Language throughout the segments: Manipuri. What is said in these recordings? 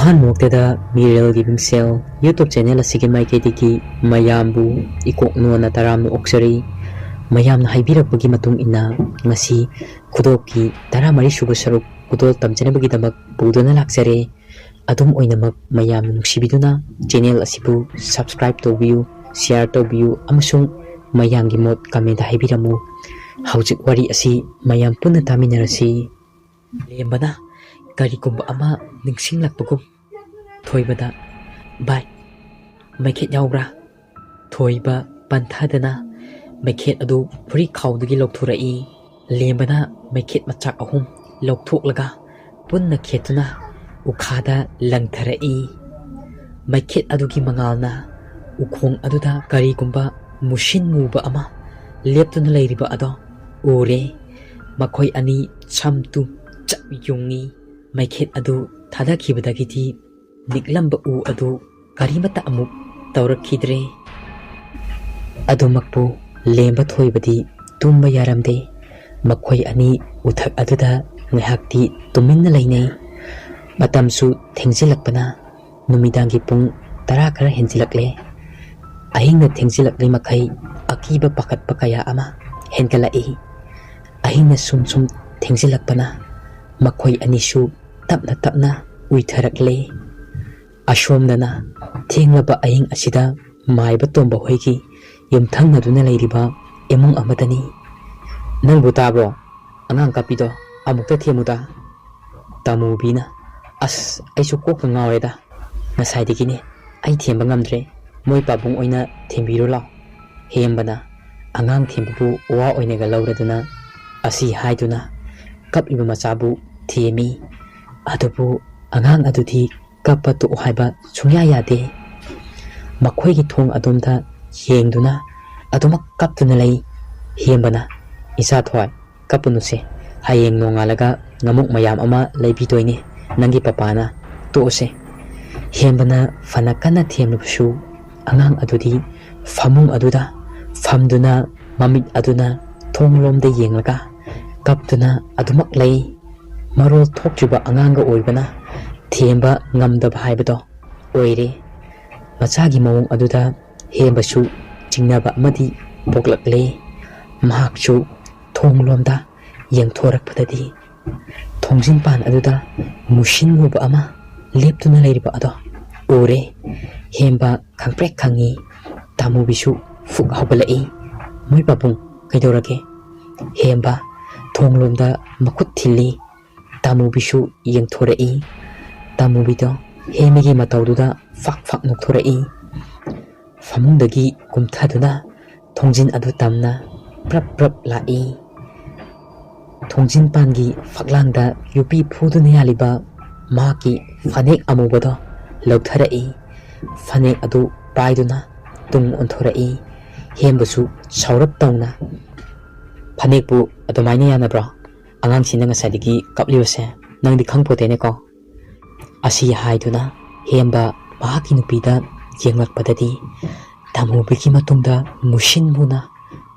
Ahaan मोक्तेदा मिरेल giving cell YouTube channel असिगे माइकेदिकी मयामबु इकोकनोना तराम ओक्सरी मयामना हाइबिरकपगी मतुंग इना ngasi खुदोकी तरामरी सुबु सरुक खुदोल तमजनबगी दमक पुदुना लाक्सरे अदुम ओइनमक मयाम नुक्सिबिदुना चैनल असिबु सब्सक्राइब तोबियु शेयर तोबियु अमसुंग मयामगी मोट कमेंट हाइबिरमु हौजिक वरी असि मयाम पुन्ना तामिनरसि लेमबना करिकुंबा अमा निंगसिंगलकपगुम थोइबदा बाय मैखेत याउब्रा थोइबा पंथादना मैखेत अदु फुरी खाउदगी लौथुरई लेमबना मैखेत मचाक अहुम लौथोकलगा पुन्ना खेतुना उखादा लंगथरई मैखेत अदुगी मंगालना उखोंग अदुदा करिकुंबा मुशिन मुबा अमा लेप्तुना लैरिबा अदो उरे मखोय अनि छमतु चयुंगी मैखेत अदु थादाखिबदगिति निकलंबा उ अदु करिमता अमुक तौरखिद्रे अदुमकपु लेंबा थोइबदी तुंबा यारमदे मखोय अनि उथक अदुदा ngahakti tuminna lainai matamsu thengsilakpana numidangi pung 10 khara henjilakle ahingna thengsilakle makhai akiba pakatpa kaya ama henkalai ahingna sum thengsilakpana makhoi anisu tapna tapna uitharakle ashomdana thenglaba ahing asida maiba tomba hoigi yumthangna duna leiriba emung amadani nangbu tabro angang kapido amukta themuda tamubina as aisu kokka ngaweda nasaidigini ai themba ngamdre moi pabung oina thembiro la hembana angang thembu wa oina ga lawraduna asi haiduna kapiba machabu themi adubu angang aduthi kapatu haiba sungya yade makhoi gi thong adumda yengduna adumak kaptuna lei hembana isa thoi kapunuse hayeng nongalaga ngamuk mayam ama leibitoini nangi papana tose hembana fanakana themlusu angang adudi famung aduda famduna mamit aduna thonglomde yenglaga kaptuna adumak lei marol thokjuba anganga oibana themba ngamdaba haibado oire machagi mawong aduda hembasu jingnaba amadi boklakle mahakchu thonglomda yengthorakpadadi thongjin pan aduda mushin muba ama leptuna leiriba ado ore hemba khangprek khangi tamu bisu fuk hawbalai moi papung kaidorage hemba thonglomda makut thili tamu bisu yengthorai tamu bido hemigi matawduda fak nokthorai famungdagi kumthaduna thongjin adu tamna prap lai thongjin pangi faklangda yupi phuduna yaliba maki fanek amubado lawtharai fanek adu paiduna tung onthorai hembasu saurap tawna fanekpu adumaina yanabra angang sinna ngasadigi kaplibase nangdi khangpotene ko asi haiduna hemba maki nupida yenglakpadadi tamubiki matungda mushin muna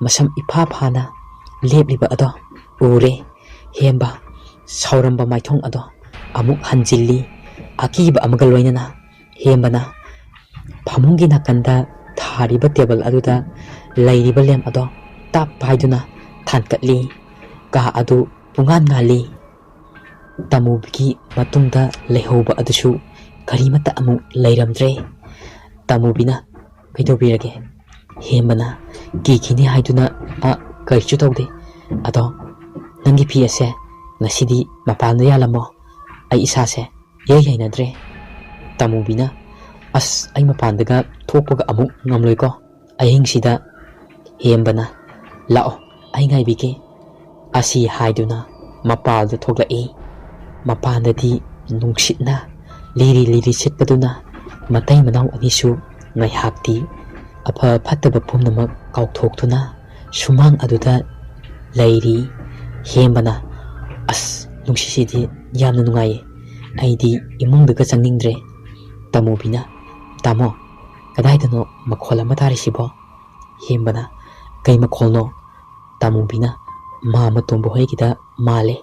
masam ipha phana lepliba ado ure hemba sauramba maithong ado amuk hanjilli akiba amagal loinana hembana phamungi nakanda thariba table aduda lairiba lem ado tap paiduna thankatli ka adu pungan ngali tamubiki matungda lehoba adusu karimata amuk leiramdre tamubina kaidobirage hembana kikini haiduna a kaichu tawde ado nangi piase ngasidi mapanda yalamo ai isase yainadre tamubina as ai mapandaga thokpaga amuk ngamloiko ahingsida hembana lao ai ngaibike asi haiduna mapalda thoklai mapandadi nungsitna liri sitpaduna matai manau anisu ngai hakti apha phattaba phumnamak kaukthokthuna sumang aduda lairi hembana as nungsisidi yamna nungai aidi imungdaga changningdre tamubina tamo kadaidano makhol ama tarisibo hembana kai makholno tamubina mama tombo hoigida male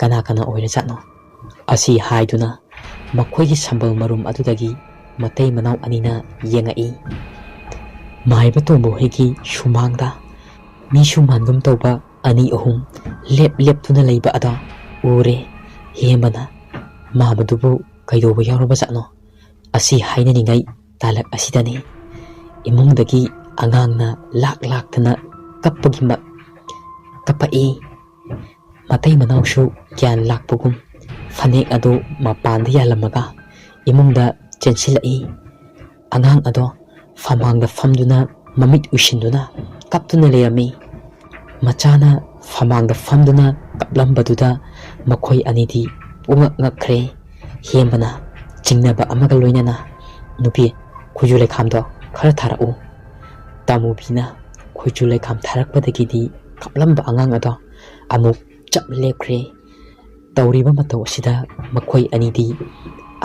kana oira chatno asi haiduna ꯃꯈꯣꯏꯒꯤ ꯁꯝꯕꯜ ꯃꯔꯨꯝ ꯑꯗꯨꯗꯒꯤ ꯃꯇꯩ ꯃꯅꯥꯎ ꯑꯅꯤꯅ ꯌꯦꯡꯉꯛꯏ꯫ ꯃꯥꯏꯕ ꯇꯣꯝꯕ ꯍꯣꯏꯒꯤ ꯁꯨꯃꯥꯡꯗ ꯃꯤꯁꯨ ꯃꯥꯟꯒꯨꯝ ꯇꯧꯕ ꯑꯅꯤ ꯑꯍꯨꯝ ꯂꯦꯞꯇꯨꯅ ꯂꯩꯕ ꯑꯗꯣ ꯎꯔꯦ꯫ ꯍꯦꯃꯕꯅ ꯃꯥꯃꯗꯨꯕꯨ ꯀꯩꯗꯧꯕ ꯌꯥꯎꯔꯕꯖꯥꯠꯅꯣ? ꯑꯁꯤ ꯍꯥꯏꯅꯅꯤꯡꯉꯩ ꯇꯥꯂꯛ ꯑꯁꯤꯗꯅꯤ ꯏꯃꯨꯡꯗꯒꯤ ꯑꯉꯥꯡꯅ ꯂꯥꯛꯇꯅ ꯀꯞꯄꯛꯏ꯫ ꯃꯇꯩ ꯃꯅꯥꯎꯁꯨ ꯒ꯭ꯌꯥꯟ ꯂꯥꯛꯄꯒꯨꯝ ꯐꯅꯦꯛ ꯑꯗꯨ ꯃꯄꯥꯟꯗ ꯌꯥꯜꯂꯝꯃꯒ ꯏꯃꯨꯡꯗ ꯆꯦꯟꯁꯤꯜꯂꯛꯏ꯫ ꯑꯉꯥꯡ ꯑꯗꯣ ꯐꯃꯥꯡꯗ ꯐꯝꯗꯨꯅ ꯃꯃꯤꯠ ꯎꯏꯁꯤꯟꯗꯨꯅ ꯀꯞꯇꯨꯅ ꯂꯩꯔꯝꯃꯤ꯫ ꯃꯆꯥꯅ ꯐꯃꯥꯡꯗ ꯐꯝꯗꯨꯅ ꯀꯞꯂꯝꯕꯗꯨꯗ ꯃꯈꯣꯏ ꯑꯅꯤꯗꯤ ꯄꯨꯡꯉꯛ ꯉꯛꯈ꯭ꯔꯦ꯫ ꯍꯦꯃꯕꯅ ꯆꯤꯡꯅꯕ ꯑꯃꯒ ꯂꯣꯏꯅꯅ "ꯅꯨꯄꯤ, ꯈꯣꯏꯖꯨ ꯂꯩꯈꯥꯝꯗꯣ ꯈꯔ ꯊꯥꯔꯛꯎ." ꯇꯥꯃꯨꯕꯤꯅ ꯈꯣꯏꯖꯨ ꯂꯩꯈꯥꯝ ꯊꯥꯔꯛꯄꯗꯒꯤꯗꯤ ꯀꯞꯂꯝꯕ ꯑꯉꯥꯡ ꯑꯗꯣ ꯑꯃꯨꯛ ꯆꯞ ꯂꯦꯞꯈ꯭ꯔꯦ꯫ ꯇꯧꯔꯤꯕ ꯃꯇꯧ ꯑꯁꯤꯗ ꯃꯈꯣꯏ ꯑꯅꯤꯗꯤ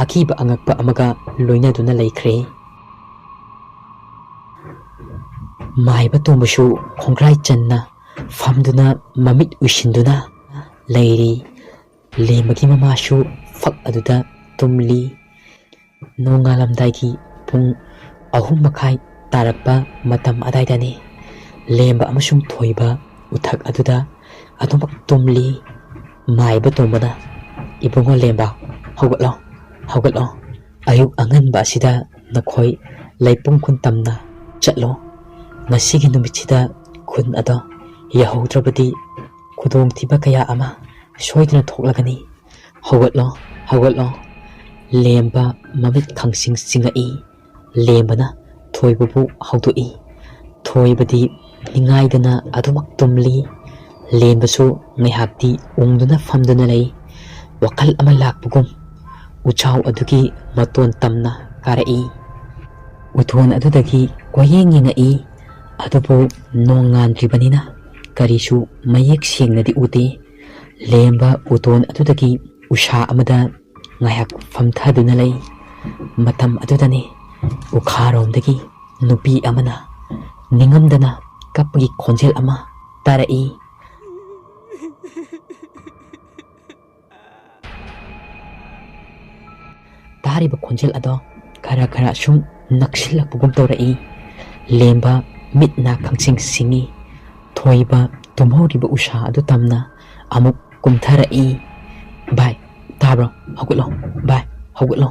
ꯑꯀꯤꯕ ꯑꯉꯛꯄ ꯑꯃꯒ ꯂꯣꯏꯅꯗꯨꯅ ꯂꯩꯈ꯭ꯔꯦ꯫ ꯃꯥꯏꯕ ꯇꯣꯝꯕꯁꯨ ꯈꯣꯡꯒ꯭ꯔꯥꯏ ꯆꯟꯅ ꯐꯝꯗꯨꯅ ꯃꯃꯤꯠ ꯎꯏꯁꯤꯟꯗꯨꯅ ꯂꯩꯔꯤ꯫ ꯂꯦꯝꯕꯒꯤ ꯃꯃꯥꯁꯨ ꯐꯛ ꯑꯗꯨꯗ ꯇꯨꯝꯂꯤ꯫ ꯅꯣꯡꯉꯥꯜꯂꯝꯗꯥꯏꯒꯤ ꯄꯨꯡ 3:30 ꯇꯥꯔꯛꯄ ꯃꯇꯝ ꯑꯗꯥꯏꯗꯅꯤ꯫ ꯂꯦꯝꯕ ꯑꯃꯁꯨꯡ ꯊꯣꯏꯕ ꯎꯊꯛ ꯑꯗꯨꯗ ꯑꯗꯨꯃꯛ ꯇꯨꯝꯂꯤ꯫ ꯃꯥꯏꯕ ꯇꯣꯝꯕꯅ "ꯏꯕꯨꯡꯉꯣ ꯂꯦꯝꯕ, ꯍꯧꯒꯠꯂꯣ, ꯍꯧꯒꯠꯂꯣ. ꯑꯌꯨꯛ ꯑꯉꯟꯕ ꯑꯁꯤꯗ ꯅꯈꯣꯏ ꯂꯩꯄꯨꯡ ꯈꯨꯟ ꯇꯝꯅ ꯆꯠꯂꯣ꯫ ꯉꯁꯤꯒꯤ ꯅꯨꯃꯤꯠꯁꯤꯗ ꯈꯨꯟ ꯑꯗꯣ ꯌꯧꯍꯧꯗ꯭ꯔꯕꯗꯤ ꯈꯨꯗꯣꯡꯊꯤꯕ ꯀꯌꯥ ꯑꯃ ꯁꯣꯏꯗꯅ ꯊꯣꯛꯂꯒꯅꯤ. ꯍꯧꯒꯠꯂꯣ, ꯍꯧꯒꯠꯂꯣ." ꯂꯦꯝꯕ ꯃꯃꯤꯠ ꯈꯪꯁꯤꯡ ꯆꯤꯡꯉꯛꯏ꯫ ꯂꯦꯝꯕꯅ ꯊꯣꯏꯕꯕꯨ ꯍꯧꯗꯣꯛꯏ꯫ ꯊꯣꯏꯕꯗꯤ ꯅꯤꯡꯉꯥꯏꯗꯅ ꯑꯗꯨꯃꯛ ꯇꯨꯝꯂꯤ꯫ ꯂꯦꯝꯕꯁꯨ ꯉꯥꯏꯍꯥꯛꯇꯤ ꯎꯪꯗꯨꯅ ꯐꯝꯗꯨꯅ ꯂꯩ꯫ ꯋꯥꯈꯜ ꯑꯃ ꯂꯥꯛꯄꯒꯨꯝ ꯎꯆꯥꯎ ꯑꯗꯨꯒꯤ ꯃꯇꯣꯟ ꯇꯝꯅ ꯀꯥꯔꯛꯏ꯫ ꯎꯊꯣꯟ ꯑꯗꯨꯗꯒꯤ ꯀꯣꯏꯌꯦꯡ ꯌꯦꯡꯉꯛꯏ꯫ ꯑꯗꯨꯕꯨ ꯅꯣꯡ ꯉꯥꯟꯗ꯭ꯔꯤꯕꯅꯤꯅ ꯀꯔꯤꯁꯨ ꯃꯌꯦꯛ ꯁꯦꯡꯅꯗꯤ ꯎꯗꯦ꯫ ꯂꯦꯝꯕ ꯎꯇꯣꯟ ꯑꯗꯨꯗꯒꯤ ꯎꯁꯥ ꯑꯃꯗ ꯉꯥꯏꯍꯥꯛ ꯐꯝꯊꯗꯨꯅ ꯂꯩ꯫ ꯃꯇꯝ ꯑꯗꯨꯗꯅꯤ ꯎꯈꯥꯔꯣꯝꯗꯒꯤ ꯅꯨꯄꯤ ꯑꯃꯅ ꯅꯤꯡꯉꯝꯗꯅ ꯀꯞꯄꯒꯤ ꯈꯣꯟꯖꯦꯜ ꯑꯃ ꯇꯥꯔꯛꯏ꯫ ꯇꯥꯔꯤꯕ ꯈꯣꯟꯖꯦꯜ ꯑꯗꯣ ꯈꯔ ꯁꯨꯝ ꯅꯛꯁꯤꯜꯂꯛꯄꯒꯨꯝ ꯇꯧꯔꯛꯏ꯫ ꯂꯦꯝꯕ ꯃꯤꯠ ꯅꯥ ꯈꯪꯁꯤꯡ ꯁꯤꯡꯉꯤ꯫ ꯊꯣꯏꯕ ꯇꯨꯝꯍꯧꯔꯤꯕ ꯎꯁꯥ ꯑꯗꯨ ꯇꯝꯅ ꯑꯃꯨꯛ ꯀꯨꯝꯊꯔꯛꯏ꯫ "ꯚꯥꯏ, ꯇꯥꯕ꯭ꯔꯣ? ꯍꯧꯒꯠꯂꯣ, ꯚꯥꯏ, ꯍꯧꯒꯠꯂꯣ."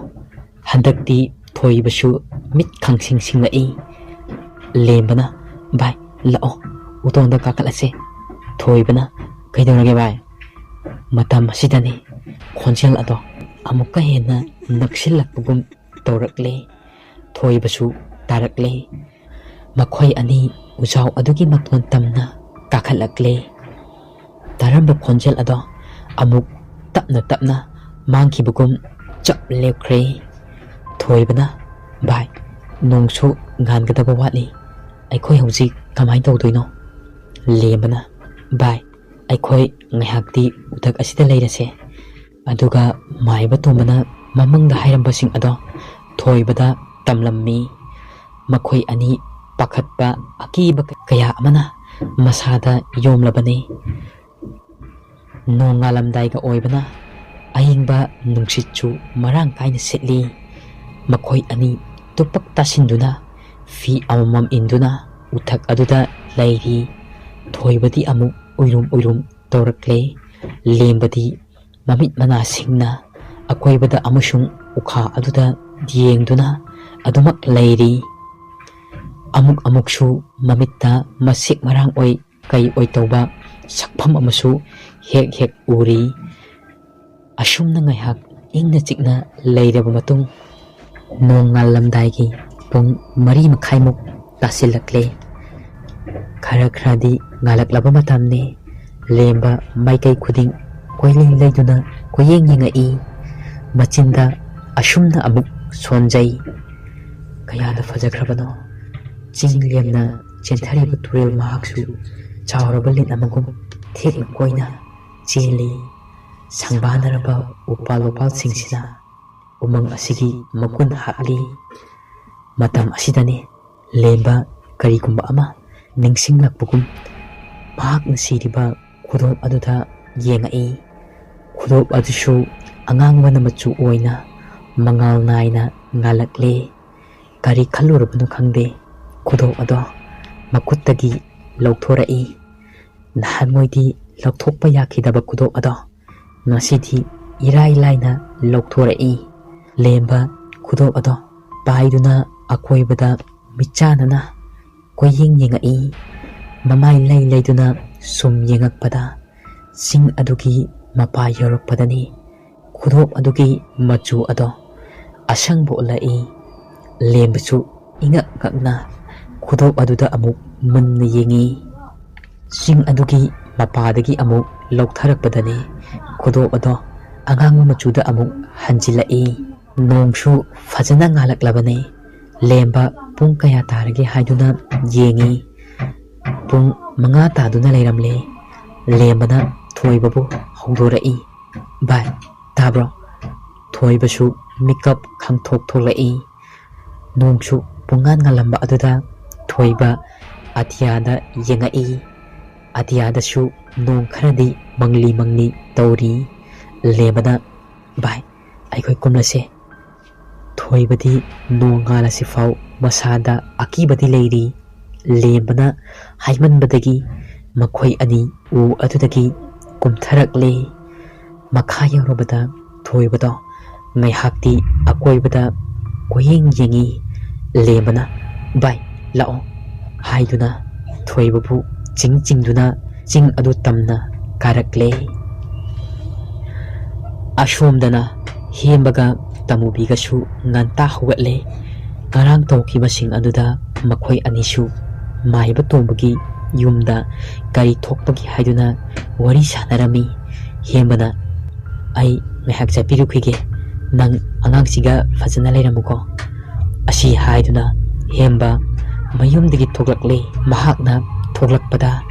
ꯍꯟꯗꯛꯇꯤ ꯊꯣꯏꯕꯁꯨ ꯃꯤꯠ ꯈꯪꯁꯤꯡ ꯁꯤꯡꯂꯛꯏ꯫ ꯂꯦꯝꯕꯅ "ꯚꯥꯏ, ꯂꯥꯛꯑꯣ, ꯎꯇꯣꯟꯗ ꯀꯥꯈꯠꯂꯁꯦ." ꯊꯣꯏꯕꯅ "ꯀꯩꯗꯧꯔꯒꯦ ꯚꯥꯏ?" ꯃꯇꯝ ꯑꯁꯤꯗꯅꯤ ꯈꯣꯟꯖꯦꯜ ꯑꯗꯣ ꯑꯃꯨꯛꯀ ꯍꯦꯟꯅ ꯅꯛꯁꯤꯜꯂꯛꯄꯒꯨꯝ ꯇꯧꯔꯛꯂꯦ꯫ ꯊꯣꯏꯕꯁꯨ ꯇꯥꯔꯛꯂꯦ꯫ ꯃꯈꯣꯏ ꯑꯅꯤ ꯎꯖꯥꯎ ꯑꯗꯨꯒꯤ ꯃꯇꯣꯟ ꯇꯝꯅ ꯀꯥꯈꯠꯂꯛꯂꯦ꯫ ꯇꯥꯔꯝꯕ ꯈꯣꯟꯖꯦꯜ ꯑꯗꯣ ꯑꯃꯨꯛ ꯇꯞꯅ ꯃꯥꯡꯈꯤꯕꯒꯨꯝ ꯆꯞ ꯂꯦꯞꯈ꯭ꯔꯦ꯫ ꯊꯣꯏꯕꯅ "ꯚꯥꯏ, ꯅꯣꯡꯁꯨ ꯉꯥꯟꯒꯗꯕ ꯋꯥꯠꯂꯤ. ꯑꯩꯈꯣꯏ ꯍꯧꯖꯤꯛ ꯀꯃꯥꯏꯅ ꯇꯧꯗꯣꯏꯅꯣ?" ꯂꯦꯝꯕꯅ "ꯚꯥꯏ, ꯑꯩꯈꯣꯏ ꯉꯥꯏꯍꯥꯛꯇꯤ ꯎꯊꯛ ꯑꯁꯤꯗ ꯂꯩꯔꯁꯦ." ꯑꯗꯨꯒ ꯃꯥꯏꯕ ꯇꯣꯝꯕꯅ ꯃꯃꯪꯗ ꯍꯥꯏꯔꯝꯕꯁꯤꯡ ꯑꯗꯣ ꯊꯣꯏꯕꯗ ꯇꯝꯂꯝꯃꯤ꯫ ꯃꯈꯣꯏ ꯑꯅꯤ ꯄꯥꯈꯠꯄ ꯑꯀꯤꯕ ꯀꯌꯥ ꯑꯃꯅ ꯃꯁꯥꯗ ꯌꯣꯝꯂꯕꯅꯤ꯫ ꯅꯣꯡꯉꯥꯜꯂꯝꯗꯥꯏꯒ ꯑꯣꯏꯕꯅ ꯑꯏꯪꯕ ꯅꯨꯡꯁꯤꯠꯁꯨ ꯃꯔꯥꯡ ꯀꯥꯏꯅ ꯁꯤꯠꯂꯤ꯫ ꯃꯈꯣꯏ ꯑꯅꯤ ꯇꯨꯄꯛ ꯇꯥꯁꯤꯟꯗꯨꯅ ꯐꯤ ꯑꯃꯃꯝ ꯏꯟꯗꯨꯅ ꯎꯊꯛ ꯑꯗꯨꯗ ꯂꯩꯔꯤ꯫ ꯊꯣꯏꯕꯗꯤ ꯑꯃꯨꯛ ꯎꯏꯔꯨꯝ ꯇꯧꯔꯛꯂꯦ꯫ ꯂꯦꯝꯕꯗꯤ ꯃꯃꯤꯠ ꯃꯅꯥ ꯁꯤꯡꯅ ꯑꯀꯣꯏꯕꯗ ꯑꯃꯁꯨꯡ ꯎꯈꯥ ꯑꯗꯨꯗ ꯌꯦꯡꯗꯨꯅ ꯑꯗꯨꯃꯛ ꯂꯩꯔꯤ꯫ ꯑꯃꯨꯛꯁꯨ ꯃꯃꯤꯠꯇ ꯃꯁꯦꯛ ꯃꯔꯥꯡ ꯑꯣꯏ ꯀꯩ ꯑꯣꯏ ꯇꯧꯕ ꯁꯛꯐꯝ ꯑꯃꯁꯨ ꯍꯦꯛ ꯎꯔꯤ꯫ ꯑꯁꯨꯝꯅ ꯉꯥꯏꯍꯥꯛ ꯏꯪꯅ ꯆꯤꯛꯅ ꯂꯩꯔꯕ ꯃꯇꯨꯡ ꯅꯣꯡꯉꯥꯜꯂꯝꯗꯥꯏꯒꯤ ꯄꯨꯡ 4:30 ꯇꯥꯁꯤꯜꯂꯛꯂꯦ꯫ ꯈꯔꯗꯤ ꯉꯥꯜꯂꯛꯂꯕ ꯃꯇꯝꯅꯤ꯫ ꯂꯦꯝꯕ ꯃꯥꯏꯀꯩ ꯈꯨꯗꯤꯡ ꯀꯣꯏꯂꯩ ꯂꯩꯗꯨꯅ ꯀꯣꯏꯌꯦꯡ ꯌꯦꯡꯉꯛꯏ꯫ ꯃꯆꯤꯟꯗ ꯑꯁꯨꯝꯅ ꯑꯃꯨꯛ ꯁꯣꯟꯖꯩ꯫ "ꯀꯌꯥꯗ ꯐꯖꯈ꯭ꯔꯕꯅꯣ! ꯆꯤꯡ ꯂꯦꯝꯅ ꯆꯦꯟꯊꯔꯤꯕ ꯇꯨꯔꯦꯜ ꯃꯍꯥꯛꯁꯨ ꯆꯥꯎꯔꯕ ꯂꯤꯟ ꯑꯃꯒꯨꯝ ꯊꯦꯛꯅ ꯀꯣꯏꯅ ꯆꯦꯜꯂꯤ꯫ ꯁꯪꯕꯥꯟꯅꯔꯕ ꯎꯄꯥꯜ ꯋꯥꯄꯥꯜꯁꯤꯡꯁꯤꯅ ꯎꯃꯪ ꯑꯁꯤꯒꯤ ꯃꯒꯨꯟ ꯍꯥꯞꯂꯤ." ꯃꯇꯝ ꯑꯁꯤꯗꯅꯤ ꯂꯦꯝꯕ ꯀꯔꯤꯒꯨꯝꯕ ꯑꯃ ꯅꯤꯡꯁꯤꯡꯂꯛꯄꯒꯨꯝ ꯃꯍꯥꯛꯅ ꯁꯤꯔꯤꯕ ꯈꯨꯗꯣꯞ ꯑꯗꯨꯗ ꯌꯦꯡꯉꯛꯏ꯫ ꯈꯨꯗꯣꯞ ꯑꯗꯨꯁꯨ ꯑꯉꯥꯡꯕꯅ ꯃꯆꯨ ꯑꯣꯏꯅ mangal naina ngalakle. Kari khalurabano khangde khudok ado makuttagi lauthoraki. Nahanmoidi lauthokpa yakhidaba khudok ado ngasidi irai laina lauthoraki. Lemba khudok ado paiduna akoibada michanana koying yengai. Mamai lay layduna sum yengakpada sing adugi mapa yorokpadani khudok adugi machu ado asangbo lai. Lembasu ingak ngakna khudok aduda amuk munna yengi. Sing adugi mapadagi amuk lautharakpadani khudok ado angang machuda amuk hanjilai. Nongsu fajana ngalaklabani. Lemba pung kaya tarage haiduna yengi. Pung manga taduna layramle. Lembana thoibabu hongdorai. Bai tabro thoibasu mikap khangthok tholai. Nongsu pungan ngalamba aduda thoiba atiyada yengai. Atiyadasu nong kharadi mangli tauri. Lembana bai aikhoi kumlase. Thoibadi nong ngalasi fau masada akibadi leiri. Lembana haimanbadagi makhoi ani u adudagi kumtharakle. Makha yaurabada thoibado ngaihakti akoibada koyeng yengi. Lembana bai lao haiduna thoibabu chingduna ching adu tamna karakle. Ashomdana hembaga tamubigasu nganta hugatle. Ngarang tawkibasing aduda makhoi anisu maiba tombagi yumda gari thokpagi haiduna wari sanarami. Hembana ai ngahak chapirukhige nang angangsiga fajana leiramuko. Asi haiduna hemba mayumdagi thoklakle. Mahakna thoklakpada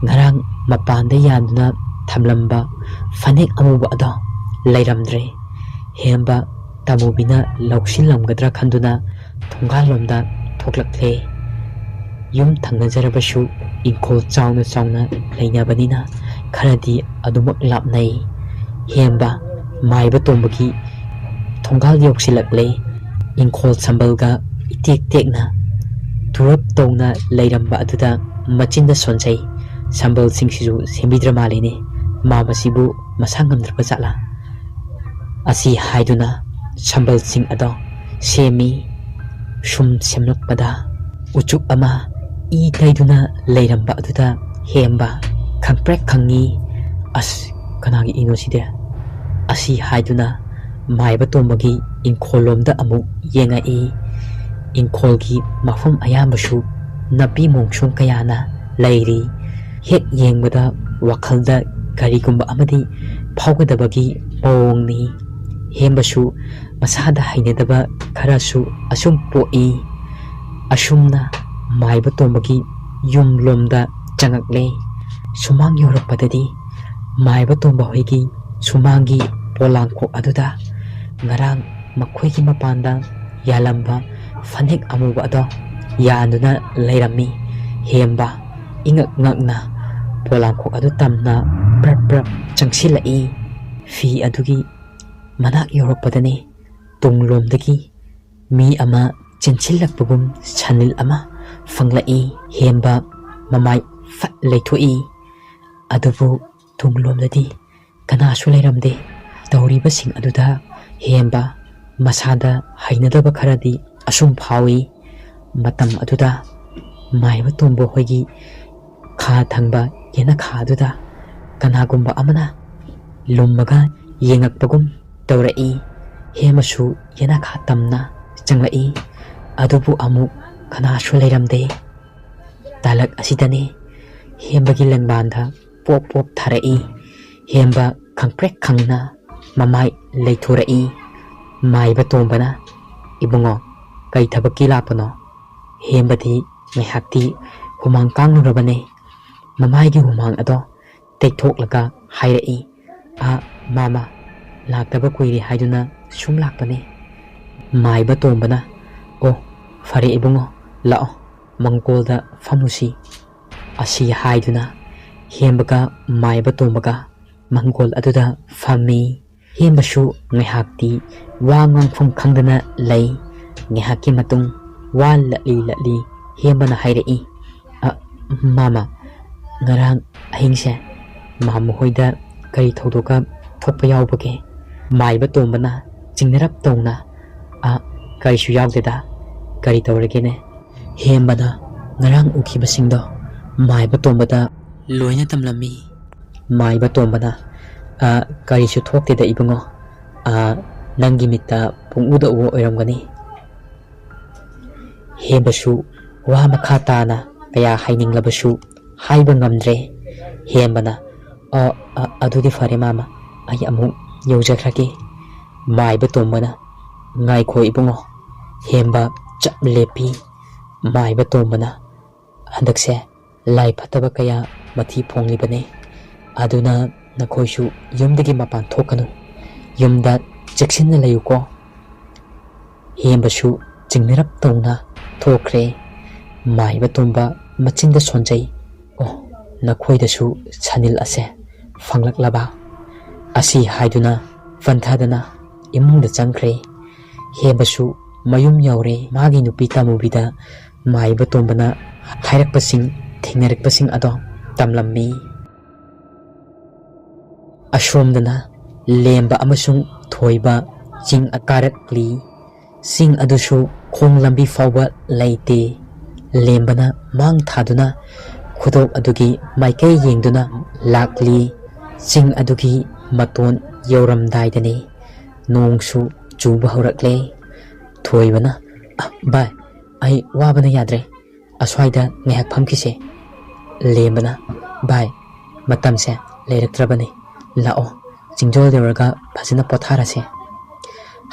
ngarang mapanda yanduna thamlamba fanek amuba ado leiramdre. Hemba tamubina lausilamgadra khanduna thongalomda thoklakle. Yum thangnajarabasu ingkhol chauna leinabanina kharadi adumak lapnai. Hemba maiba tombagi thongal yoksilakle. Ingkhol sambalga itek-tekna turap tawna leiramba aduda machinda sonjai. Sambal singsisu sembidra malene. Mamasibu masangamdraba jatla. Asi haiduna sambal sing ado semi. Sum semlakpada uchuk ama I taiduna leiramba aduda hemba khangprek khangi. As kanagi inoside. Asi haiduna maiba tombagi ingkholomda amuk yengai. Ingkholgi mafam ayambasu napi mongsung kayana leiri. Hek yengbada wakhalda karigumba amadi phawgadabagi mawongni. Hembasu masada hainadaba kharasu asum poi. Asumna maiba tombagi yum lomda changakle. Sumang yorakpadadi maiba tomba hoigi sumangi polangko aduda ngarang makhoigi mapanda yalamba fanek amuba ado yanduna leirami. Hemba ingak ngakna polangko adu tamna brap changsilai. Fi adugi manak yorakpadani tunglomdagi mi ama chenchilakpagum sanil ama fanglai. Hemba mamai fat leithoi. Adubu tunglomdadi kanasu leiramde. Tauribasing aduda hemba masada hainadaba kharadi asum phawi. Matam aduda maiba tombo hoigi kha thangba yena kha aduda kanagumba amana lummaga yengakpagum taurai. Hemasu yena kha tamna changlai. Adubu amuk kanasu leiramde. Talak asidane hembagi langbanda pop tharai. Hemba khangprek khangna mamai leithorai. Maiba tombana ibungo kai thabaki lapano. Hembadi ngaihakti humang kanglurabane. Mamaigi humang ado tekthoklaga hairai. A mama laktaba kuiri haiduna sum lakpane. Maiba tombana o fare ibungo lao mangkolda famusi. Asi haiduna hembaga maiba tombaga mangkol aduda fami. ꯍꯦꯝꯕꯁꯨ ꯉꯥꯏꯍꯥꯛꯇꯤ ꯋꯥ ꯉꯥꯡꯐꯝ ꯈꯪꯗꯅ ꯂꯩ꯫ ꯉꯥꯏꯍꯥꯛꯀꯤ ꯃꯇꯨꯡ ꯋꯥ ꯂꯠꯂꯤ ꯍꯦꯝꯕꯅ ꯍꯥꯏꯔꯛꯏ, ꯃꯥꯃꯥ, ꯉꯔꯥꯡ ꯑꯍꯤꯡꯁꯦ ꯃꯥꯃꯥ ꯍꯣꯏꯗ ꯀꯔꯤ ꯊꯧꯗꯣꯛꯀ ꯊꯣꯛꯄ ꯌꯥꯎꯕꯒꯦ? ꯃꯥꯏꯕ ꯇꯣꯝꯕꯅ ꯆꯤꯡꯅꯔꯞ ꯇꯧꯅ, ꯀꯔꯤꯁꯨ ꯌꯥꯎꯗꯦꯗ, ꯀꯔꯤ ꯇꯧꯔꯒꯦꯅꯦ? ꯍꯦꯝꯕꯅ ꯉꯔꯥꯡ ꯎꯈꯤꯕꯁꯤꯡꯗꯣ ꯃꯥꯏꯕ ꯇꯣꯝꯕꯗ ꯂꯣꯏꯅ ꯇꯝꯂꯝꯃꯤ꯫ ꯃꯥꯏꯕ ꯇꯣꯝꯕꯅ, ꯀꯔꯤꯁꯨ ꯊꯣꯛꯇꯦꯗ ꯏꯕꯨꯡꯉꯣ, ꯅꯪꯒꯤ ꯃꯤꯠꯇ ꯄꯨꯡꯎꯗ ꯎꯕ ꯑꯣꯏꯔꯝꯒꯅꯤ꯫ ꯍꯦꯝꯕꯁꯨ ꯋꯥ ꯃꯈꯥ ꯇꯥꯅ ꯀꯌా ꯍꯥꯏꯅꯤꯡꯂꯕꯁꯨ ꯍꯥꯏꯕ ꯉꯝꯗ꯭ꯔꯦ꯫ ꯍꯦꯝꯕꯅ, ꯑꯗꯨꯗꯤ ꯐꯔꯦ ꯃꯥꯃꯥ, ꯑꯩ ꯑꯃꯨꯛ ꯌꯧꯖꯈ꯭ꯔꯒꯦ꯫ ꯃꯥꯏꯕ ꯇꯣꯝꯕꯅ, ꯉꯥꯏꯈꯣ ꯏꯕꯨꯡꯉꯣ꯫ ꯍꯦꯝꯕ ꯆꯞ ꯂꯦꯞꯄꯤ꯫ ꯃꯥꯏꯕ ꯇꯣꯝꯕꯅ, ꯍꯟꯗꯛꯁꯦ ꯂꯥꯏ ꯐꯠꯇꯕ ꯀꯌꯥ ꯃꯊꯤ ꯐꯣꯡꯂꯤꯕꯅꯦ, ꯑꯗꯨꯅ ꯅꯈꯣꯏꯁꯨ ꯌꯨꯝꯗꯒꯤ ꯃꯄꯥꯟ ꯊꯣꯛꯀꯅꯨ, ꯌꯨꯝꯗ ꯆꯦꯛꯁꯤꯟꯅ ꯂꯩꯌꯨꯀꯣ꯫ ꯍꯦꯝꯕꯁꯨ ꯆꯤꯡꯅꯔꯞ ꯇꯧꯅ ꯊꯣꯛꯈ꯭ꯔꯦ꯫ ꯃꯥꯏꯕ ꯇꯣꯝꯕ ꯃꯆꯤꯟꯗ ꯁꯣꯟꯖꯩ, ꯅꯈꯣꯏꯗꯁꯨ ꯁꯅꯤꯜ ꯑꯁꯦ ꯐꯪꯂꯛꯂꯕ? ꯑꯁꯤ ꯍꯥꯏꯗꯨꯅ ꯄꯟꯊꯗꯅ ꯏꯃꯨꯡꯗ ꯆꯪꯈ꯭ꯔꯦ꯫ ꯍꯦꯝꯕꯁꯨ ꯃꯌꯨꯝ ꯌꯧꯔꯦ꯫ ꯃꯥꯒꯤ ꯅꯨꯄꯤ ꯇꯥꯃꯨꯕꯤꯗ ꯃꯥꯏꯕ ꯇꯣꯝꯕꯅ ꯍꯥꯏꯔꯛꯄꯁꯤꯡ, ꯊꯦꯡꯅꯔꯛꯄꯁꯤꯡ ꯑꯗꯣ ꯇꯝꯂꯝꯃꯤ꯫ ꯑꯁꯣꯝꯗꯅ ꯂꯦꯝꯕ ꯑꯃꯁꯨꯡ ꯊꯣꯏꯕ ꯆꯤꯡ ꯀꯥꯔꯛꯂꯤ꯫ ꯆꯤꯡ ꯑꯗꯨꯁꯨ ꯈꯣꯡ ꯂꯝꯕꯤ ꯐꯥꯎꯕ ꯂꯩꯇꯦ꯫ ꯂꯦꯝꯕꯅ ꯃꯥꯡ ꯊꯥꯗꯨꯅ ꯈꯨꯗꯣꯞ ꯑꯗꯨꯒꯤ ꯃꯥꯏꯀꯩ ꯌꯦꯡꯗꯨꯅ ꯂꯥꯛꯂꯤ꯫ ꯆꯤꯡ ꯑꯗꯨꯒꯤ ꯃꯇꯣꯟ ꯌꯧꯔꯝꯗꯥꯏꯗꯅꯤ ꯅꯣꯡꯁꯨ ꯆꯨꯕ ꯍꯧꯔꯛꯂꯦ꯫ ꯊꯣꯏꯕꯅ, ꯚꯥꯏ, ꯑꯩ ꯋꯥꯕꯅ ꯌꯥꯗ꯭ꯔꯦ, ꯑꯁ꯭ꯋꯥꯏꯗ ꯉꯥꯏꯍꯥꯛ ꯐꯝꯈꯤꯁꯦ꯫ ꯂꯦꯝꯕꯅ, ꯚꯥꯏ, ꯃꯇꯝꯁꯦ ꯂꯩꯔꯛꯇ꯭ꯔꯕꯅꯤ, ꯂꯥꯛꯑꯣ ꯆꯤꯡꯗꯣꯜ ꯌꯧꯔꯒ ꯐꯖꯅ ꯄꯣꯊꯥꯔꯁꯦ꯫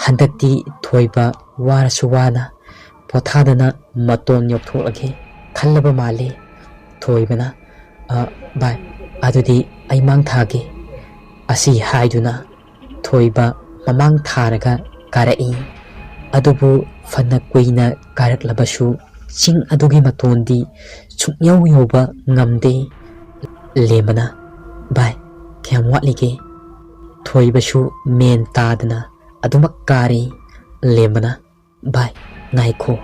ꯍꯟꯗꯛꯇꯤ ꯊꯣꯏꯕ ꯋꯥꯔꯁꯨ ꯋꯥꯅ ꯄꯣꯊꯥꯗꯅ ꯃꯇꯣꯟ ꯌꯧꯊꯣꯛꯂꯒꯦ ꯈꯜꯂꯕ ꯃꯥꯜꯂꯤ꯫ ꯊꯣꯏꯕꯅ, ꯚꯥꯏ, ꯑꯗꯨꯗꯤ ꯑꯩ ꯃꯥꯡ ꯊꯥꯒꯦ꯫ ꯑꯁꯤ ꯍꯥꯏꯗꯨꯅ ꯊꯣꯏꯕ ꯃꯃꯥꯡ ꯊꯥꯔꯒ ꯀꯥꯔꯛꯏ꯫ ꯑꯗꯨꯕꯨ ꯐꯅ ꯀꯨꯏꯅ ꯀꯥꯔꯛꯂꯕꯁꯨ ꯆꯤꯡ ꯑꯗꯨꯒꯤ ꯃꯇꯣꯟꯗꯤ ꯁꯨꯡꯌꯧ ꯌꯧꯕ ꯉꯝꯗꯦ꯫ ꯂꯦꯝꯕꯅ, ꯚꯥꯏ, ꯀꯌꯥꯝ ꯋꯥꯠꯂꯤꯒꯦ? ꯊꯣꯏꯕꯁꯨ ꯃꯦꯟ ꯇꯥꯗꯅ ꯑꯗꯨꯃꯛ ꯀꯥꯔꯤ꯫ ꯂꯦꯝꯕꯅ, ꯚꯥꯏ, ꯉꯥꯏꯈꯣ꯫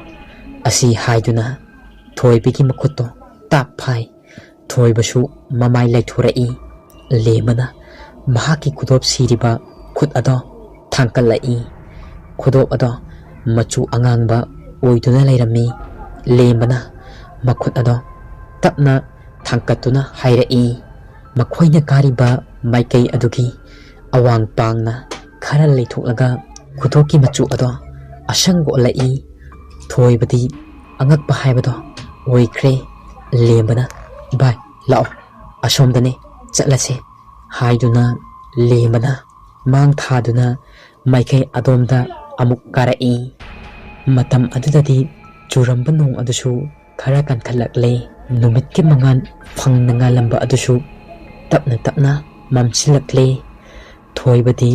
ꯑꯁꯤ ꯍꯥꯏꯗꯨꯅ ꯊꯣꯏꯕꯒꯤ ꯃꯈꯨꯠꯇꯣ ꯇꯥꯞ ꯐꯥꯏ꯫ ꯊꯣꯏꯕꯁꯨ ꯃꯃꯥꯏ ꯂꯩꯊꯣꯔꯛꯏ꯫ ꯂꯦꯝꯕꯅ ꯃꯍꯥꯛꯀꯤ ꯈꯨꯗꯣꯞ ꯁꯤꯔꯤꯕ ꯈꯨꯠ ꯑꯗꯣ ꯊꯥꯡꯀꯠꯂꯛꯏ꯫ ꯈꯨꯗꯣꯞ ꯑꯗꯣ ꯃꯆꯨ ꯑꯉꯥꯡꯕ ꯑꯣꯏꯗꯨꯅ ꯂꯩꯔꯝꯃꯤ꯫ ꯂꯦꯝꯕꯅ ꯃꯈꯨꯠ ꯑꯗꯣ ꯇꯞꯅ ꯊꯥꯡꯀꯠꯇꯨꯅ ꯍꯥꯏꯔꯛꯏ꯫ ꯃꯈꯣꯏꯅ ꯀꯥꯔꯤꯕ ꯃꯥꯏꯀꯩ ꯑꯗꯨꯒꯤ ꯑꯋꯥꯡ ꯄꯥꯡꯅ ꯈꯔ ꯂꯩꯊꯣꯛꯂꯒ ꯈꯨꯗꯣꯞꯀꯤ ꯃꯆꯨ ꯑꯗꯣ ꯑꯁꯪꯕ ꯑꯣꯜꯂꯛꯏ꯫ ꯊꯣꯏꯕꯗꯤ ꯑꯉꯛꯄ ꯍꯥꯏꯕꯗꯣ ꯑꯣꯏꯈ꯭ꯔꯦ꯫ ꯂꯦꯝꯕꯅ, ꯚꯥꯏ, ꯂꯥꯛꯑꯣ, ꯑꯁꯣꯝꯗꯅꯦ, ꯆꯠꯂꯁꯦ ꯍꯥꯏꯗꯨꯅ ꯂꯦꯝꯕꯅ ꯃꯥꯡ ꯊꯥꯗꯨꯅ ꯃꯥꯏꯀꯩ ꯑꯗꯣꯝꯗ ꯑꯃꯨꯛ ꯀꯥꯔꯛꯏ꯫ ꯃꯇꯝ ꯑꯗꯨꯗꯗꯤ ꯆꯨꯔꯝꯕ ꯅꯣꯡ ꯑꯗꯨꯁꯨ ꯈꯔ ꯀꯟꯈꯠꯂꯛꯂꯦ꯫ ꯅꯨꯃꯤꯠꯀꯤ ꯃꯉꯥꯜ ꯐꯪꯅ ꯉꯥꯜꯂꯝꯕ ꯑꯗꯨꯁꯨ ꯇꯞꯅ ꯇꯞꯅ ꯃꯝꯁꯤꯜꯂꯛꯂꯦ꯫ ꯊꯣꯏꯕꯗꯤ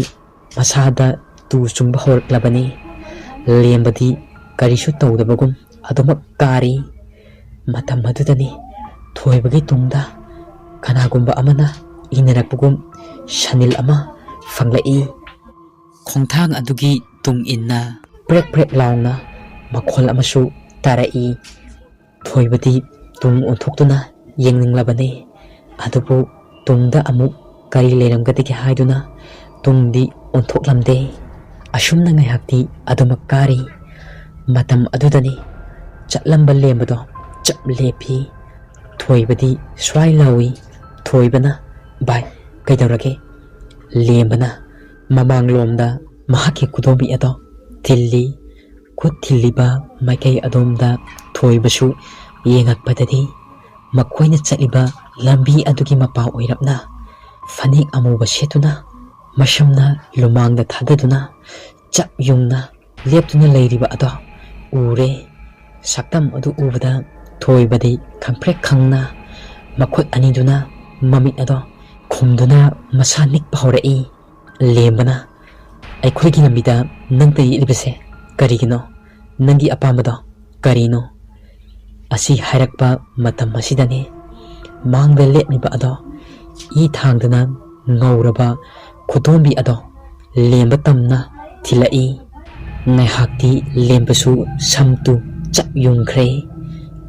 ꯃꯁꯥꯗ ꯇꯨ ꯆꯨꯡꯕ ꯍꯧꯔꯛꯂꯕꯅꯤ꯫ ꯂꯦꯝꯕꯗꯤ ꯀꯔꯤꯁꯨ ꯇꯧꯗꯕꯒꯨꯝ ꯑꯗꯨꯃꯛ ꯀꯥꯔꯤ꯫ ꯃꯇꯝ ꯑꯗꯨꯗꯅꯤ ꯊꯣꯏꯕꯒꯤ ꯇꯨꯡꯗ ꯀꯅꯥꯒꯨꯝꯕ ꯑꯃꯅ ꯏꯟꯅꯔꯛꯄꯒꯨꯝ ꯁꯅꯤꯜ ꯑꯃ ꯐꯪꯂꯛꯏ꯫ ꯈꯣꯡꯊꯥꯡ ꯑꯗꯨꯒꯤ ꯇꯨꯡ ꯏꯟꯅ ꯄ꯭ꯔꯦꯛ ꯄ꯭ꯔꯦꯛ ꯂꯥꯎꯅ ꯃꯈꯣꯜ ꯑꯃꯁꯨ ꯇꯥꯔꯛꯏ꯫ ꯊꯣꯏꯕꯗꯤ ꯇꯨꯡ ꯑꯣꯟꯊꯣꯛꯇꯨꯅ ꯌꯦꯡꯅꯤꯡꯂꯕꯅꯤ, ꯑꯗꯨꯕꯨ ꯇꯨꯡꯗ ꯑꯃꯨꯛ ꯀꯔꯤ ꯂꯩꯔꯝꯒꯗꯒꯦ ꯍꯥꯏꯗꯨꯅ ꯇꯨꯡꯗꯤ ꯑꯣꯟꯊꯣꯛꯂꯝꯗꯦ꯫ ꯑꯁꯨꯝꯅ ꯉꯥꯏꯍꯥꯛꯇꯤ ꯑꯗꯨꯃꯛ ꯀꯥꯔꯤ꯫ ꯃꯇꯝ ꯑꯗꯨꯗꯅꯤ ꯆꯠꯂꯝꯕ ꯂꯦꯝꯕꯗꯣ ꯆꯞ ꯂꯦꯞꯄꯤ꯫ ꯊꯣꯏꯕꯗꯤ ꯁ꯭ꯋꯥꯏ ꯂꯥꯎꯏ꯫ ꯊꯣꯏꯕꯅ, ꯚꯥꯏ, ꯀꯩꯗꯧꯔꯒꯦ? ꯂꯦꯝꯕꯅ ꯃꯃꯥꯡꯂꯣꯝꯗ ꯃꯍꯥꯛꯀꯤ ꯈꯨꯗꯣꯝꯕꯤ ꯑꯗꯣ ꯊꯤꯜꯂꯤ꯫ ꯈꯨꯠ ꯊꯤꯜꯂꯤꯕ ꯃꯥꯏꯀꯩ ꯑꯗꯣꯝꯗ ꯊꯣꯏꯕꯁꯨ ꯌꯦꯡꯉꯛꯄꯗꯗꯤ ꯃꯈꯣꯏꯅ ꯆꯠꯂꯤꯕ ꯂꯝꯕꯤ ꯑꯗꯨꯒꯤ ꯃꯄꯥ ꯑꯣꯏꯔꯞꯅ ꯐꯅꯦꯛ ꯑꯃꯨꯕ ꯁꯦꯠꯇꯨꯅ ꯃꯁꯝꯅ ꯂꯨꯃꯥꯡꯗ ꯊꯥꯗꯗꯨꯅ ꯆꯞ ꯌꯨꯡꯅ ꯂꯦꯞꯇꯨꯅ ꯂꯩꯔꯤꯕ ꯑꯗꯣ ꯎꯔꯦ꯫ ꯁꯛꯇꯝ ꯑꯗꯨ ꯎꯕꯗ ꯊꯣꯏꯕꯗꯤ ꯈꯪꯄ꯭ꯔꯦꯛ ꯈꯪꯅ ꯃꯈꯨꯠ ꯑꯅꯤꯗꯨꯅ ꯃꯃꯤꯠ ꯑꯗꯣ ꯈꯨꯝꯗꯨꯅ ꯃꯁꯥ ꯅꯤꯛꯄ ꯍꯧꯔꯛꯏ꯫ ꯂꯦꯝꯕꯅ, ꯑꯩꯈꯣꯏꯒꯤ ꯂꯝꯕꯤꯗ ꯅꯪꯇ ꯌꯦꯠꯂꯤꯕꯁꯦ ꯀꯔꯤꯒꯤꯅꯣ? ꯅꯪꯒꯤ ꯑꯄꯥꯝꯕꯗꯣ ꯀꯔꯤꯅꯣ? ꯑꯁꯤ ꯍꯥꯏꯔꯛꯄ ꯃꯇꯝ ꯑꯁꯤꯗꯅꯤ ꯃꯥꯡꯗ ꯂꯦꯞꯂꯤꯕ ꯑꯗꯣ ꯏ ꯊꯥꯡꯗꯅ ꯉꯧꯔꯕ ꯈꯨꯗꯣꯝꯕꯤ ꯑꯗꯣ ꯂꯦꯝꯕ ꯇꯝꯅ ꯊꯤꯜꯂꯛꯏ ꯉꯥꯏꯍꯥꯛꯇꯤ ꯂꯦꯝꯕꯁꯨ ꯁꯝꯇꯨ ꯆꯞ ꯌꯨꯡꯈ꯭ꯔꯦ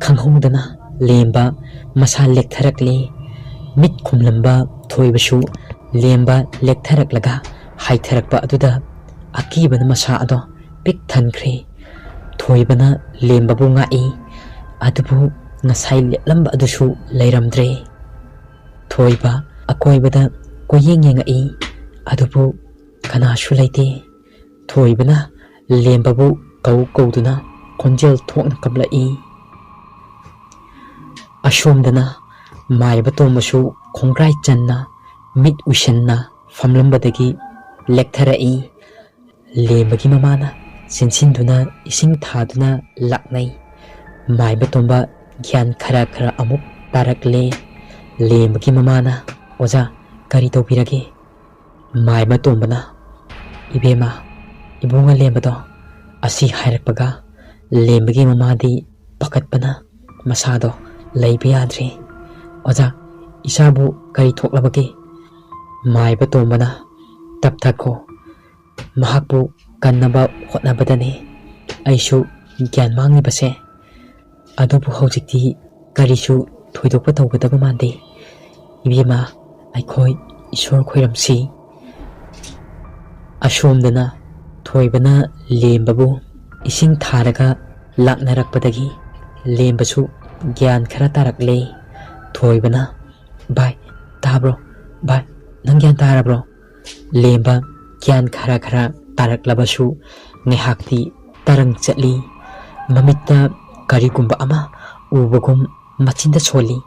ꯈꯪꯍꯧꯗꯅ ꯂꯦꯝꯕ ꯃꯁꯥ ꯂꯦꯛꯊꯔꯛꯂꯦ ꯃꯤꯠ ꯈꯨꯝꯂꯝꯕ ꯊꯣꯏꯕꯁꯨ ꯂꯦꯝꯕ ꯂꯦꯛꯊꯔꯛꯂꯒ ꯍꯥꯏꯊꯔꯛꯄ ꯑꯗꯨꯗ ꯑꯀꯤꯕꯅ ꯃꯁꯥ ꯑꯗꯣ ꯄꯤꯛ ꯊꯟꯈ꯭ꯔꯦ ꯊꯣꯏꯕꯅ ꯂꯦꯝꯕꯕꯨ ꯉꯥꯛꯏ ꯑꯗꯨꯕꯨ ꯉꯁꯥꯏ ꯂꯦꯞꯂꯝꯕ ꯑꯗꯨꯁꯨ ꯂꯩꯔꯝꯗ꯭ꯔꯦ ꯊꯣꯏꯕ ꯑꯀꯣꯏꯕꯗ ꯀꯣꯏꯌꯦꯡ ꯌꯦꯡꯉꯛꯏ ꯑꯗꯨꯕꯨ ꯀꯅꯥꯁꯨ ꯂꯩꯇꯦ ꯊꯣꯏꯕꯅ ꯂꯦꯝꯕꯕꯨ ꯀꯧꯗꯨꯅ ꯈꯣꯟꯖꯦꯜ ꯊꯣꯛꯅ ꯀꯞꯂꯛꯏ ꯑꯁꯣꯝꯗꯅ ꯃꯥꯏꯕ ꯇꯣꯝꯕꯁꯨ ꯈꯣꯡꯒ꯭ꯔꯥꯏ ꯆꯟꯅ ꯃꯤꯠ ꯎꯏꯁꯟꯅ ꯐꯝꯂꯝꯕꯗꯒꯤ ꯂꯦꯛꯊꯔꯛꯏ ꯂꯦꯝꯕꯒꯤ ꯃꯃꯥꯅ ꯆꯦꯟꯁꯤꯟꯗꯨꯅ ꯏꯁꯤꯡ ꯊꯥꯗꯨꯅ ꯂꯥꯛꯅꯩ ꯃꯥꯏꯕ ꯇꯣꯝꯕ ꯒ꯭ꯌꯥꯟ ꯈꯔ ꯑꯃꯨꯛ ꯇꯥꯔꯛꯂꯦ ꯂꯦꯝꯕꯒꯤ ꯃꯃꯥꯅ ꯑꯣꯖꯥ ꯀꯔꯤ ꯇꯧꯕꯤꯔꯒꯦ ꯃꯥꯏꯕ ꯇꯣꯝꯕꯅ ꯏꯕꯦꯝꯃ ꯏꯕꯨꯡꯉ ꯂꯦꯝꯕꯗꯣ ꯑꯁꯤ ꯍꯥꯏꯔꯛꯄꯒ ꯂꯦꯝꯕꯒꯤ ꯃꯃꯥꯗꯤ ꯄꯥꯈꯠꯄꯅ ꯃꯁꯥꯗꯣ ꯂꯩꯕ ꯌꯥꯗ꯭ꯔꯦ ꯑꯣꯖꯥ ꯏꯆꯥꯕꯨ ꯀꯔꯤ ꯊꯣꯛꯂꯕꯒꯦ ꯃꯥꯏꯕ ꯇꯣꯝꯕꯅ ꯇꯞꯊꯈꯣ ꯃꯍꯥꯛꯄꯨ ꯀꯟꯅꯕ ꯍꯣꯠꯅꯕꯗꯅꯤ ꯑꯩꯁꯨ ꯒ꯭ꯌꯥꯟ ꯃꯥꯡꯂꯤꯕꯁꯦ ꯑꯗꯨꯕꯨ ꯍꯧꯖꯤꯛꯇꯤ ꯀꯔꯤꯁꯨ ꯊꯣꯏꯗꯣꯛꯄ ꯇꯧꯒꯗꯕ ꯃꯥꯟꯗꯦ ꯏꯕꯦꯝꯃ ꯑꯩꯈꯣꯏ ꯏꯁꯣꯔ ꯈꯣꯏꯔꯝꯁꯤ ꯑꯁꯣꯝꯗꯅ ꯊꯣꯏꯕꯅ ꯂꯦꯝꯕꯕꯨ ꯏꯁꯤꯡ ꯊꯥꯔꯒ ꯂꯥꯛꯅꯔꯛꯄꯗꯒꯤ ꯂꯦꯝꯕꯁꯨ ꯒ꯭ꯌꯥꯟ ꯈꯔ ꯇꯥꯔꯛꯂꯦ ꯊꯣꯏꯕꯅ ꯚꯥꯏ ꯇꯥꯕ꯭ꯔꯣ ꯚꯥꯏ ꯅꯪ ꯒ꯭ꯌꯥꯟ ꯇꯥꯔꯕ꯭ꯔꯣ ꯂꯦꯝꯕ ꯒ꯭ꯌꯥꯟ ꯈꯔ ꯇꯥꯔꯛꯂꯕꯁꯨ ꯉꯥꯏꯍꯥꯛꯇꯤ ꯇꯔꯪ ꯆꯠꯂꯤ ꯃꯃꯤꯠꯇ ꯀꯔꯤꯒꯨꯝꯕ ꯑꯃ ꯎꯕꯒꯨꯝ ꯃꯆꯤꯟꯗ ꯁꯣꯜꯂꯤ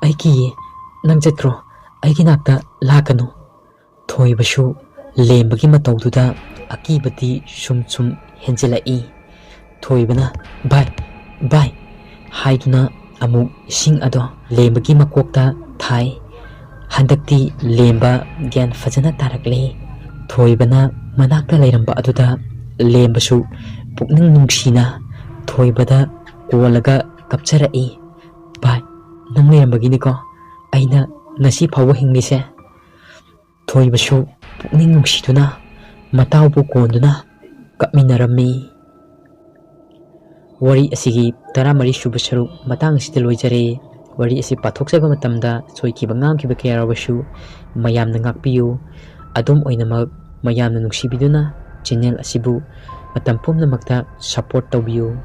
ꯑꯩ ꯀꯤꯌꯦ ꯅꯪ ꯆꯠꯈ꯭ꯔꯣ ꯑꯩꯒꯤ ꯅꯥꯛꯇ ꯂꯥꯛꯀꯅꯨ ꯊꯣꯏꯕꯁꯨ ꯂꯦꯝꯕꯒꯤ ꯃꯇꯧꯗꯨꯗ ꯑꯀꯤꯕꯗꯤ ꯁꯨꯝ ꯍꯦꯟꯖꯤꯜꯂꯛꯏ ꯊꯣꯏꯕꯅ ꯚꯥꯏ ꯚꯥꯏ ꯍꯥꯏꯗꯨꯅ ꯑꯃꯨꯛ ꯏꯁꯤꯡ ꯑꯗꯣ ꯂꯦꯝꯕꯒꯤ ꯃꯀꯣꯛꯇ ꯊꯥꯏ ꯍꯟꯗꯛꯇꯤ ꯂꯦꯝꯕ ꯒ꯭ꯌꯥꯟ ꯐꯖꯅ ꯇꯥꯔꯛꯂꯦ ꯊꯣꯏꯕꯅ ꯃꯅꯥꯛꯇ ꯂꯩꯔꯝꯕ ꯑꯗꯨꯗ ꯂꯦꯝꯕꯁꯨ ꯄꯨꯛꯅꯤꯡ ꯅꯨꯡꯁꯤꯅ ꯊꯣꯏꯕꯗ ꯀꯣꯜꯂꯒ ꯀꯞꯆꯔꯛꯏ ꯚꯥꯏ ꯅꯪ ꯂꯩꯔꯝꯕꯒꯤꯅꯤꯀꯣ ꯑꯩꯅ ꯉꯁꯤ ꯐꯥꯎꯕ ꯍꯤꯡꯂꯤꯁꯦ ꯊꯣꯏꯕꯁꯨ ꯄꯨꯛꯅꯤꯡ ꯅꯨꯡꯁꯤꯗꯨꯅ ꯃꯇꯥꯎꯕꯨ ꯀꯣꯟꯗꯨꯅ ꯀꯞꯃꯤꯟꯅꯔꯝꯃꯤ ꯋꯥꯔꯤ ꯑꯁꯤꯒꯤ 14 ꯁꯨꯕ ꯁꯔꯨꯛ ꯃꯇꯥꯡ ꯑꯁꯤꯗ ꯂꯣꯏꯖꯔꯦ ꯋꯥꯔꯤ ꯑꯁꯤ ꯄꯥꯊꯣꯛꯆꯕ ꯃꯇꯝꯗ ꯁꯣꯏꯈꯤꯕ ꯉꯥꯝꯈꯤꯕ ꯀꯌꯥ ꯌꯥꯎꯔꯕꯁꯨ ꯃꯌꯥꯝꯅ ꯉꯥꯛꯄꯤꯌꯨ ꯑꯗꯨꯝ ꯑꯣꯏꯅꯃꯛ ꯃꯌꯥꯝꯅ ꯅꯨꯡꯁꯤꯕꯤꯗꯨꯅ ꯆꯦꯅꯦꯜ ꯑꯁꯤꯕꯨ ꯃꯇꯝ ꯄꯨꯝꯅꯃꯛꯇ ꯁꯄꯣꯔꯠ ꯇꯧꯕꯤꯌꯨ